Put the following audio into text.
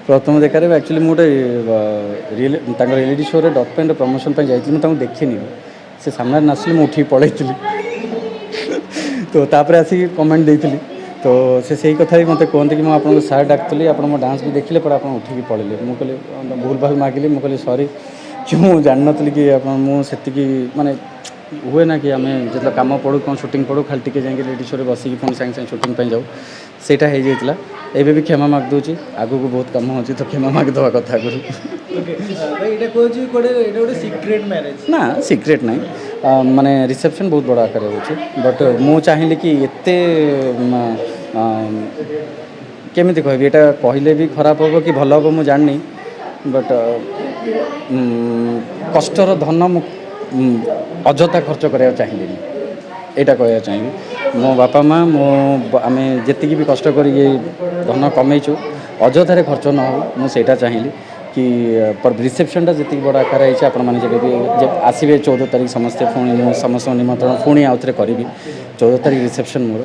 प्रथम देखार एक्चुअली मुझे रियलिटी शो रे डॉट पेन प्रमोशन पर जाइए मुझे देखनी से सामने नाचली मुझे उठी पलैली तो तापर आसिक कमेंट देती तो से कथा ही मत कहते कि मुझे सार डाकती आप डांस भी देखिले पर आप उठिक पलैले मुझे कहली भूल भाल मागिली मुझे कहली सॉरी कि मुझे जान नी कि मुझे माने हुए ना कि आम जो कम पड़ू कौन शूटिंग पड़ू खाली टी जाए रियलिटी शो बसिक पुणी सागे सागे शूटिंग पर जाऊँ सेटा हो जाता एबे भी क्षमा माग दूची आगू को बहुत कम हो तो क्षमा माग दवा कथा करूँ सिक्रेट मैरिज ना सिक्रेट नहीं माने रिसेप्शन बहुत बड़ा आकार हो बट मु चाहिए कि एते केमिति कहबी एटा कहले भी खराब होबो कि भल होबो मु जाननी बट कष्टर धन मु अजथा खर्च करने चाहिए यहाँ कहना चाहिए मो बापा माँ मो आम जी भी कष्ट कर धन कमईचु अजथार खर्च न हो मुझे चाहिए कि पर रिसेप्शनटा जी बड़ आकार है आपण मैंने जब भी आसवे 14 तारीख समस्ते पुणी समस्त निमंत्रण पुणी आउ थे करी 14 तारीख रिसेप्शन मोर